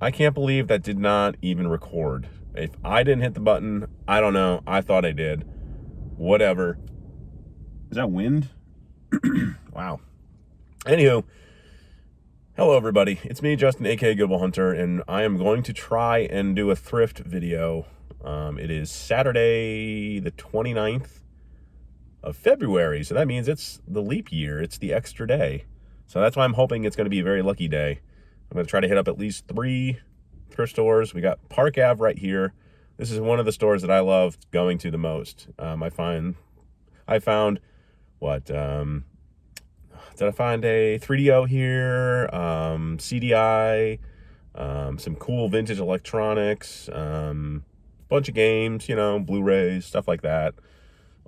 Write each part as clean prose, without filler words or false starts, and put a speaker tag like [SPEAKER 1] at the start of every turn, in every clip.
[SPEAKER 1] I can't believe that did not even record. If I didn't hit the button, I don't know. I thought I did. Whatever. Is that wind? Wow. Anywho, hello everybody. It's me, Justin, aka Good Will Hunter, and I am going to try and do a thrift video. It is Saturday the 29th of February, so that means it's the leap year. It's the extra day. So that's why I'm hoping it's going to be a very lucky day. I'm going to try to hit up at least 3 thrift stores. We got Park Ave right here. This is one of the stores that I love going to the most. I found what? Did I find a 3DO here? CDI, some cool vintage electronics, bunch of games, you know, Blu-rays, stuff like that.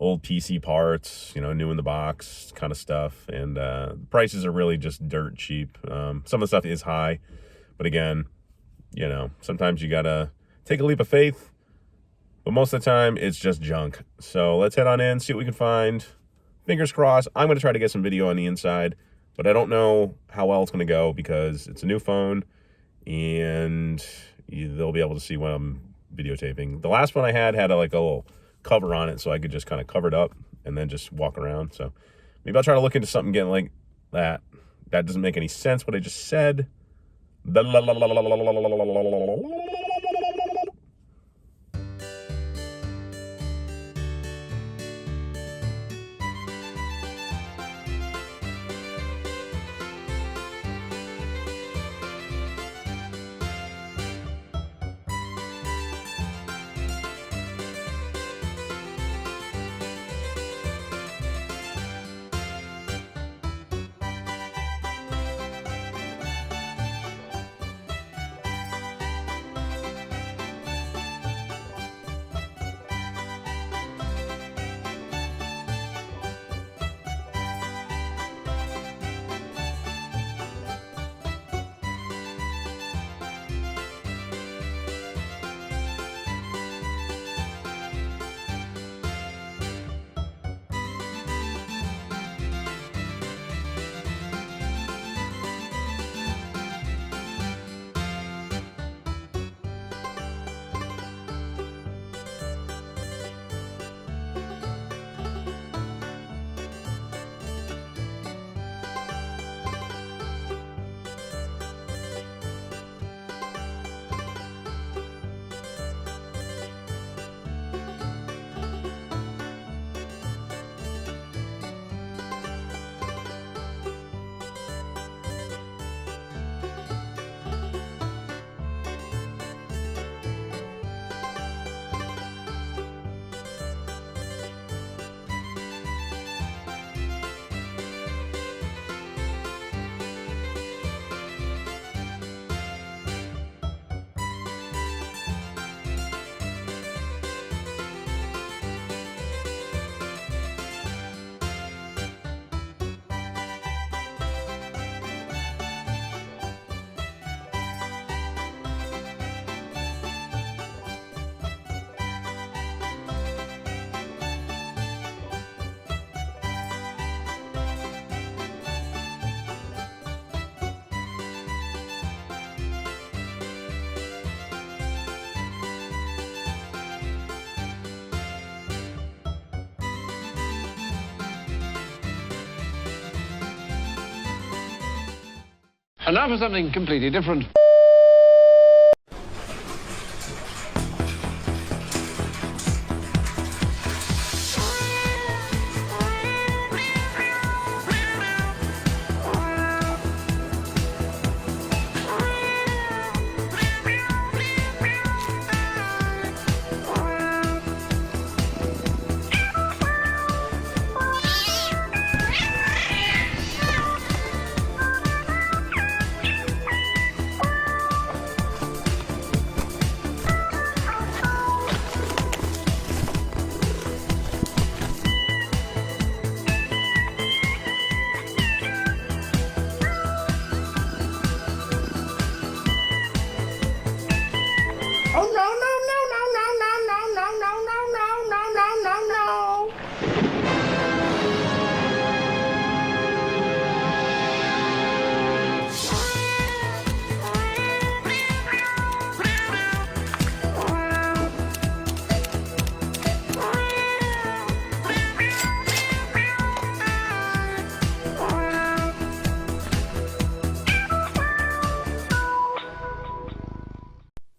[SPEAKER 1] Old PC parts, you know, new in the box kind of stuff. And the prices are really just dirt cheap. Some of the stuff is high, but again, you know, sometimes you gotta take a leap of faith, but most of the time it's just junk. So let's head on in, see what we can find. Fingers crossed. I'm gonna try to get some video on the inside, but I don't know how well it's gonna go because it's a new phone and they'll be able to see when I'm videotaping. The last one I had a little cover on it so I could just kind of cover it up and then just walk around. So maybe I'll try to look into something getting like that. That doesn't make any sense what I just said.
[SPEAKER 2] And now for something completely different.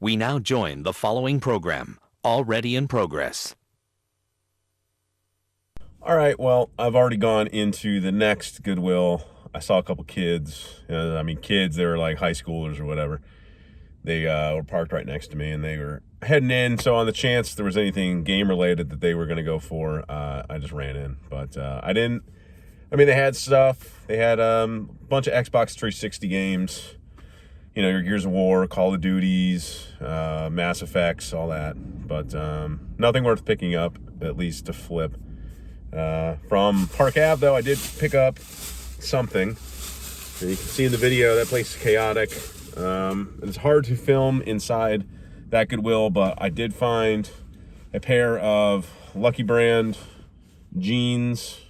[SPEAKER 3] We now join the following program, already in progress.
[SPEAKER 1] All right, well, I've already gone into the next Goodwill. I saw a couple kids. Kids, they were like high schoolers or whatever. They were parked right next to me, and they were heading in. So on the chance there was anything game-related that they were going to go for, I just ran in. But I didn't. They had stuff. They had a bunch of Xbox 360 games. You know, your Gears of War, Call of Duties, Mass Effects, all that. But nothing worth picking up, at least to flip. From Park Ave, though, I did pick up something. You can see in the video, that place is chaotic. It's hard to film inside that Goodwill, but I did find a pair of Lucky Brand jeans.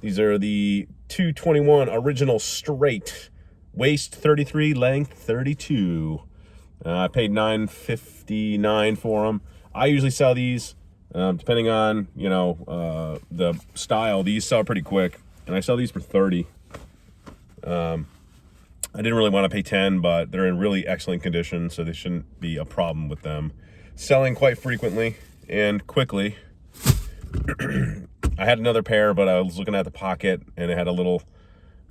[SPEAKER 1] These are the 221 original straight, waist 33, length 32. I paid $9.59 for them. I usually sell these, depending on, the style. These sell pretty quick, and I sell these for $30. I didn't really want to pay $10, but they're in really excellent condition, so there shouldn't be a problem with them selling quite frequently and quickly. I had another pair, but I was looking at the pocket, and it had a little,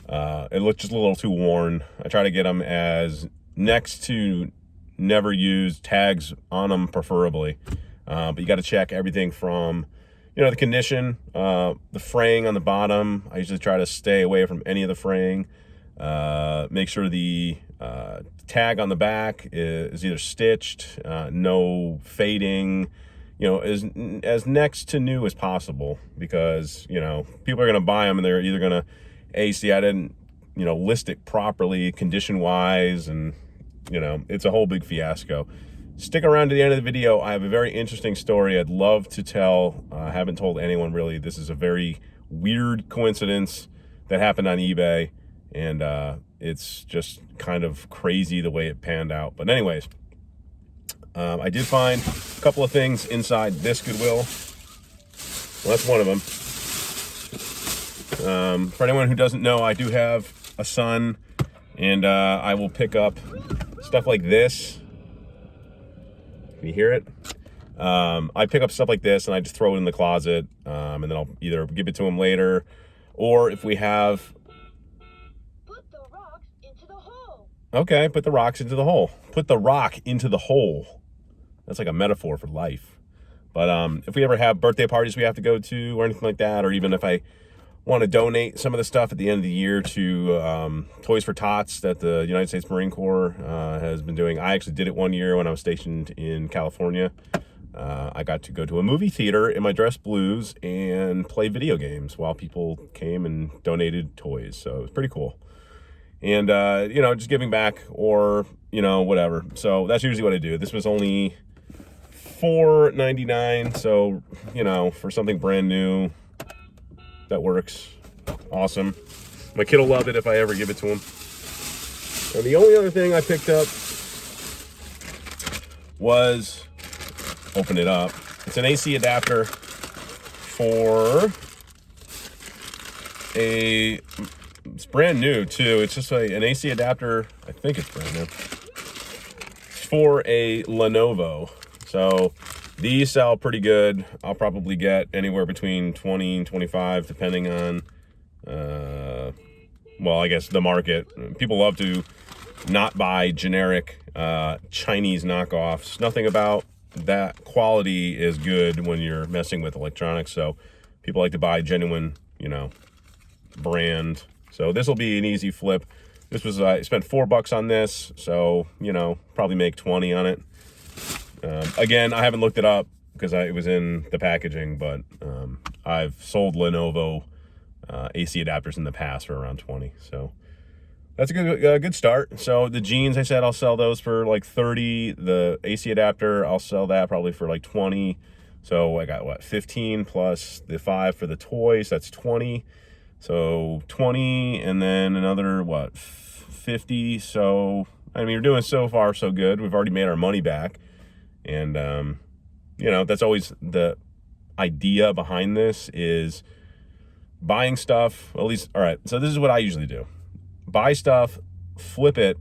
[SPEAKER 1] it looked just a little too worn. I try to get them as next to never used, tags on them preferably. But you got to check everything from, the condition, the fraying on the bottom. I usually try to stay away from any of the fraying. Make sure the tag on the back is either stitched, no fading, as next to new as possible, because, people are going to buy them and they're either going to, see, I didn't, list it properly condition-wise, and, it's a whole big fiasco. Stick around to the end of the video. I have a very interesting story I'd love to tell. I haven't told anyone really. This is a very weird coincidence that happened on eBay. And it's just kind of crazy the way it panned out. But anyways, I did find a couple of things inside this Goodwill. Well, that's one of them. For anyone who doesn't know, I do have a son, and I will pick up stuff like this. Can you hear it? I pick up stuff like this, and I just throw it in the closet, and then I'll either give it to him later, or if we have... Okay, put the rocks into the hole. Put the rock into the hole. That's like a metaphor for life. But if we ever have birthday parties we have to go to or anything like that, or even if I want to donate some of the stuff at the end of the year to Toys for Tots that the United States Marine Corps has been doing. I actually did it one year when I was stationed in California. I got to go to a movie theater in my dress blues and play video games while people came and donated toys. So it was pretty cool. And, just giving back or, whatever. So that's usually what I do. This was only $4.99. So, for something brand new, that works. Awesome. My kid will love it if I ever give it to him. And the only other thing I picked up was, open it up. It's an AC adapter for it's brand new too. It's just an AC adapter. I think it's brand new. It's for a Lenovo. So these sell pretty good. I'll probably get anywhere between 20 and 25, depending on, I guess the market. People love to not buy generic Chinese knockoffs. Nothing about that quality is good when you're messing with electronics. So people like to buy genuine, brand. So this will be an easy flip. This was, I spent $4 on this, so, probably make 20 on it. Again, I haven't looked it up because it was in the packaging, but I've sold Lenovo AC adapters in the past for around 20. So that's a good start. So the jeans, I said I'll sell those for like 30. The AC adapter, I'll sell that probably for like 20. So I got 15 plus the 5 for the toys. That's 20. So 20, and then another 50. So you're doing so far so good. We've already made our money back, and that's always the idea behind this, is buying stuff. At least, all right. So this is what I usually do: buy stuff, flip it,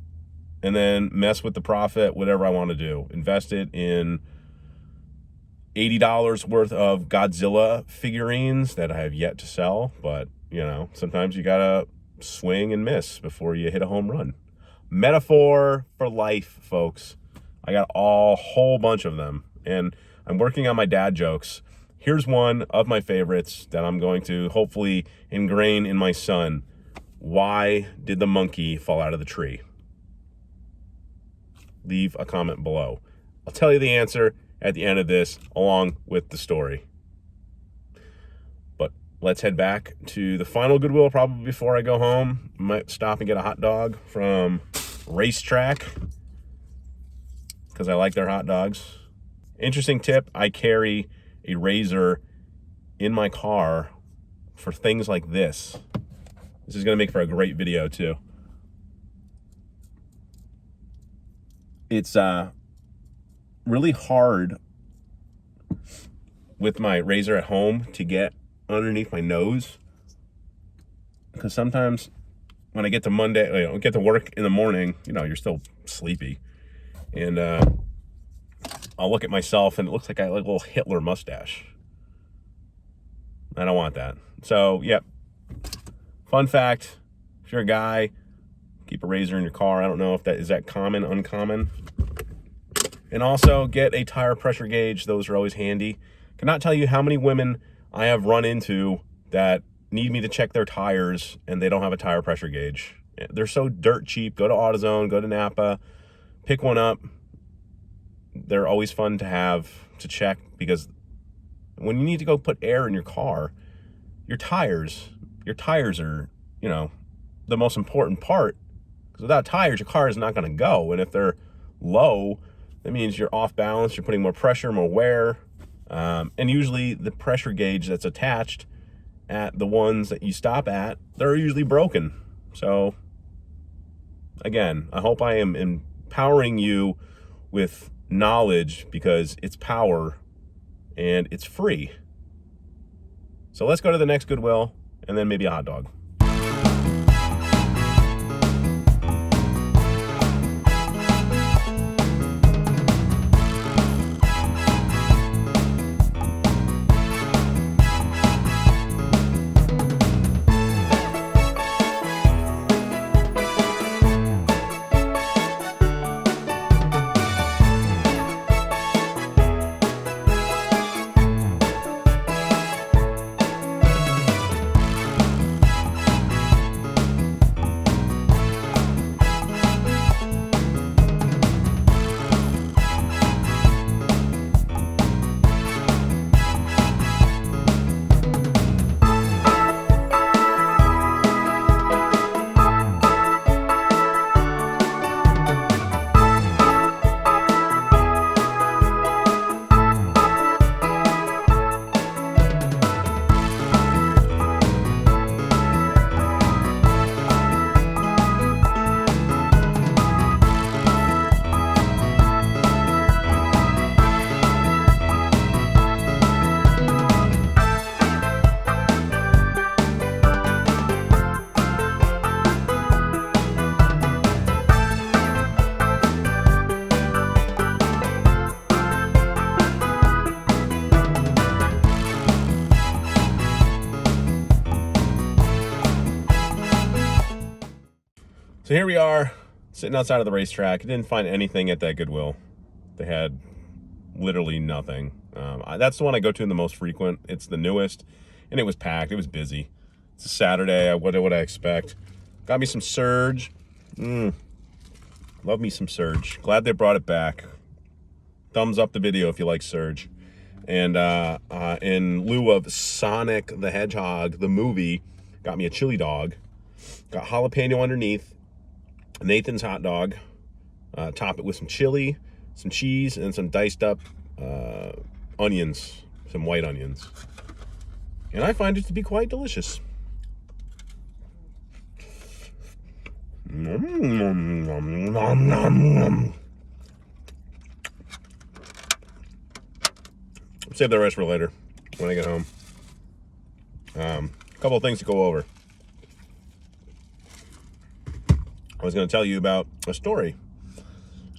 [SPEAKER 1] and then mess with the profit, whatever I want to do. Invest it in $80 worth of Godzilla figurines that I have yet to sell. But, you know, sometimes you got to swing and miss before you hit a home run. Metaphor for life, folks. I got a whole bunch of them, and I'm working on my dad jokes. Here's one of my favorites that I'm going to hopefully ingrain in my son. Why did the monkey fall out of the tree? Leave a comment below. I'll tell you the answer at the end of this, along with the story. But let's head back to the final Goodwill probably before I go home. Might stop and get a hot dog from Racetrack because I like their hot dogs. Interesting tip, I carry a razor in my car for things like this. This is going to make for a great video too. It's really hard with my razor at home to get underneath my nose, because sometimes when I get to Monday, you know, get to work in the morning, you know, you're still sleepy, and I'll look at myself and it looks like I have like a little Hitler mustache. I don't want that. So, yep. Fun fact, if you're a guy, keep a razor in your car. I don't know if that is common, uncommon. And also get a tire pressure gauge. Those are always handy. Cannot tell you how many women I have run into that need me to check their tires and they don't have a tire pressure gauge. They're so dirt cheap. Go to AutoZone, go to Napa, pick one up. They're always fun to have to check, because when you need to go put air in your car, your tires are, you know, the most important part. Because without tires, your car is not going to go. And if they're low, that means you're off balance, you're putting more pressure, more wear. And usually the pressure gauge that's attached at the ones that you stop at, they're usually broken. So again, I hope I am empowering you with knowledge, because it's power and it's free. So let's go to the next Goodwill and then maybe a hot dog. So here we are, sitting outside of the racetrack. I didn't find anything at that Goodwill. They had literally nothing. That's the one I go to the most frequent. It's the newest, and it was packed. It was busy. It's a Saturday. What would I expect? Got me some Surge. Love me some Surge. Glad they brought it back. Thumbs up the video if you like Surge. And in lieu of Sonic the Hedgehog, the movie, got me a chili dog. Got jalapeno underneath. Nathan's hot dog. Top it with some chili, some cheese, and some diced up onions, some white onions. And I find it to be quite delicious. Save the rest for later when I get home. A couple of things to go over. I was going to tell you about a story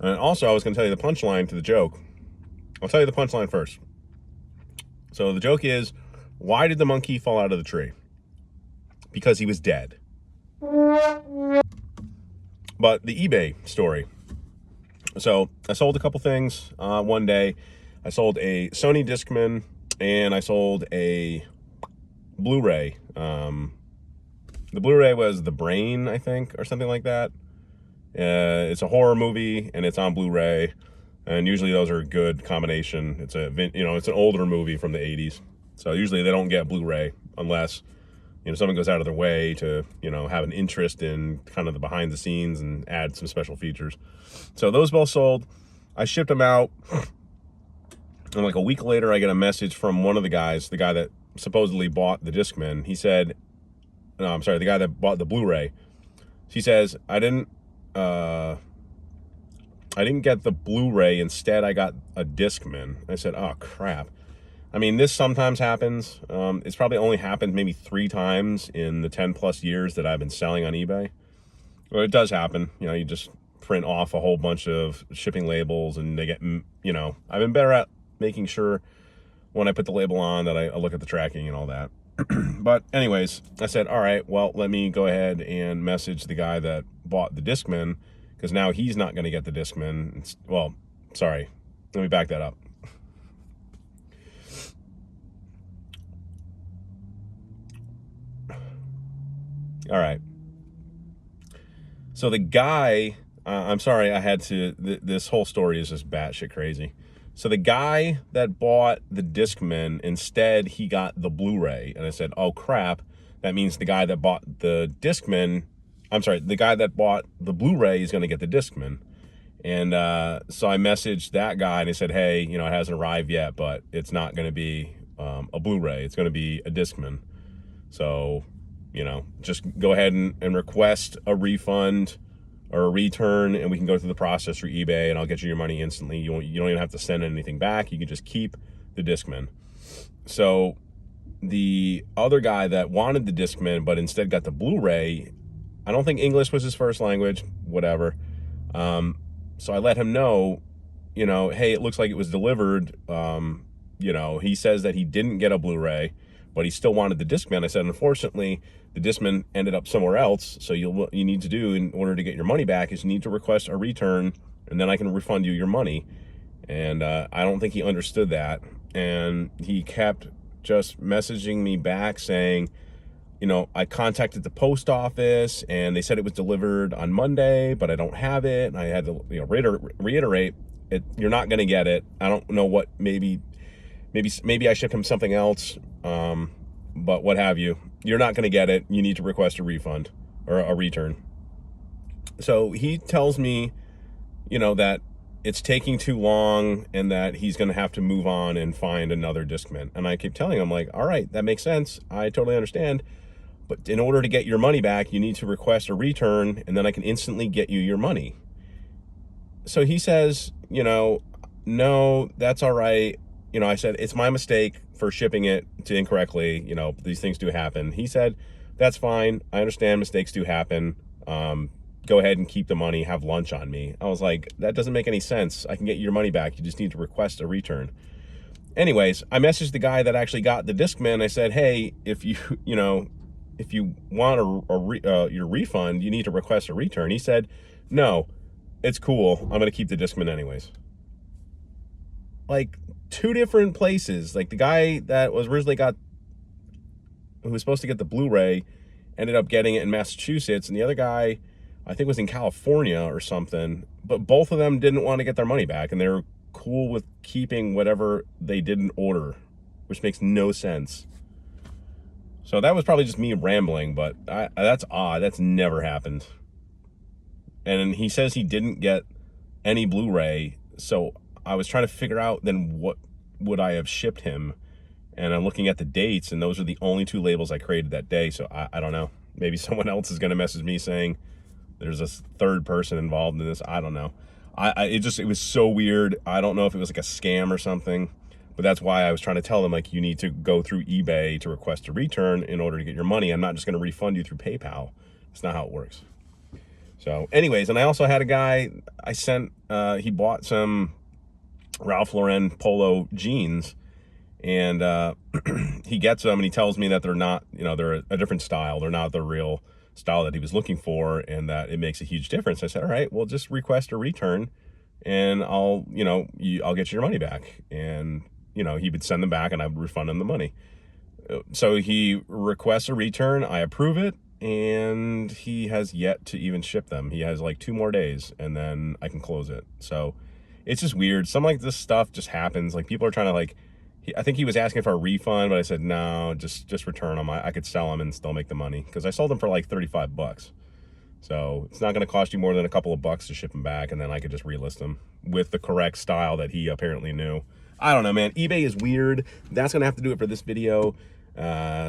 [SPEAKER 1] And also, I was going to tell you the punchline to the joke. I'll tell you the punchline first. So the joke is, why did the monkey fall out of the tree? Because he was dead. But the eBay story. So I sold a couple things one day. I sold a Sony Discman and I sold a Blu-ray. The Blu-ray was The Brain, I think, or something like that. It's a horror movie and it's on Blu-ray, and usually those are a good combination. It's it's an older movie from the 80s, so usually they don't get Blu-ray unless someone goes out of their way to have an interest in kind of the behind the scenes and add some special features. So those both sold. I shipped them out, and like a week later I get a message from one of the guys, the guy that supposedly bought the Discman. He said, no, I'm sorry, the guy that bought the Blu-ray. He says, I didn't get the Blu-ray, instead I got a Discman. I said, oh crap. I mean, this sometimes happens. It's probably only happened maybe 3 times in the 10 plus years that I've been selling on eBay. Well, it does happen. You just print off a whole bunch of shipping labels and they get, I've been better at making sure when I put the label on that I look at the tracking and all that. But anyways, I said, all right, well, let me go ahead and message the guy that bought the Discman, because now he's not going to get the Discman. Well, sorry, let me back that up. All right. So the guy, I'm sorry, I had to, this whole story is just batshit crazy. So the guy that bought the Discman, instead he got the Blu-ray. And I said, oh crap, that means the guy that bought the Discman, I'm sorry, the guy that bought the Blu-ray is going to get the Discman. And so I messaged that guy and I said, hey, it hasn't arrived yet, but it's not going to be a Blu-ray. It's going to be a Discman. So, just go ahead and request a refund or a return, and we can go through the process through eBay, and I'll get you your money instantly. You don't even have to send anything back. You can just keep the Discman. So the other guy that wanted the Discman but instead got the Blu-ray, I don't think English was his first language, whatever. So I let him know, hey, it looks like it was delivered. He says that he didn't get a Blu-ray, but he still wanted the Discman. I said, unfortunately, the Discman ended up somewhere else. So what you need to do in order to get your money back is you need to request a return, and then I can refund you your money. And I don't think he understood that. And he kept just messaging me back saying, I contacted the post office and they said it was delivered on Monday, but I don't have it. And I had to reiterate it. You're not going to get it. I don't know what, maybe I shipped him something else. But what have you, you're not going to get it. You need to request a refund or a return. So he tells me, that it's taking too long and that he's going to have to move on and find another Discman. And I keep telling him, like, all right, that makes sense. I totally understand. But in order to get your money back, you need to request a return, and then I can instantly get you your money. So he says, no, that's all right. I said, it's my mistake for shipping it to incorrectly. These things do happen. He said, that's fine. I understand mistakes do happen. Go ahead and keep the money, have lunch on me. I was like, that doesn't make any sense. I can get your money back. You just need to request a return. Anyways, I messaged the guy that actually got the Discman. I said, hey, if you want your refund, you need to request a return. He said, no, it's cool. I'm going to keep the Discman anyways. Like, 2 different places. Like, the guy that was originally who was supposed to get the Blu-ray ended up getting it in Massachusetts, and the other guy, I think, was in California or something. But both of them didn't want to get their money back, and they were cool with keeping whatever they didn't order, which makes no sense. So that was probably just me rambling, but that's odd. That's never happened. And he says he didn't get any Blu-ray, so I was trying to figure out then what would I have shipped him, and I'm looking at the dates, and those are the only 2 labels I created that day. So I don't know. Maybe someone else is going to message me saying there's a third person involved in this. I don't know. It was so weird. I don't know if it was like a scam or something, but that's why I was trying to tell them, like, you need to go through eBay to request a return in order to get your money. I'm not just going to refund you through PayPal. It's not how it works. So anyways, and I also had a guy I sent, he bought some Ralph Lauren polo jeans, and he gets them and he tells me that they're not, they're a different style. They're not the real style that he was looking for, and that it makes a huge difference. I said, all right, well, just request a return and I'll get your money back. And, he would send them back and I would refund him the money. So he requests a return, I approve it, and he has yet to even ship them. He has like 2 more days and then I can close it. So it's just weird. Some like this stuff just happens. Like people are trying to I think he was asking for a refund, but I said, no, just return them. I could sell them and still make the money because I sold them for like 35 bucks. So it's not going to cost you more than a couple of bucks to ship them back, and then I could just relist them with the correct style that he apparently knew. I don't know, man. eBay is weird. That's going to have to do it for this video.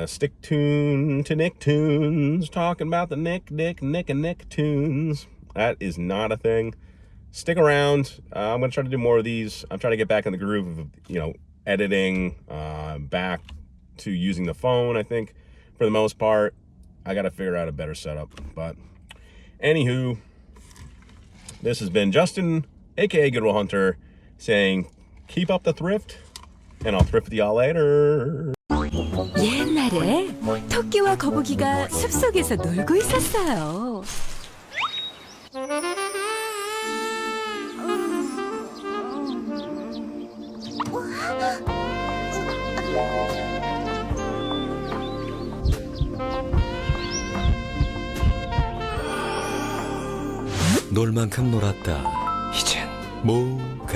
[SPEAKER 1] Stick tuned to Nicktoons, talking about the Nicktoons. That is not a thing. Stick around. I'm going to try to do more of these. I'm trying to get back in the groove of, editing, back to using the phone, I think, for the most part. I got to figure out a better setup. But anywho, this has been Justin, aka Goodwill Hunter, saying keep up the thrift, and I'll thrift y'all later.
[SPEAKER 4] 옛날에 토끼와 거북이가 숲속에서 놀고 있었어요.
[SPEAKER 3] 놀 만큼 놀았다. 이젠 뭐가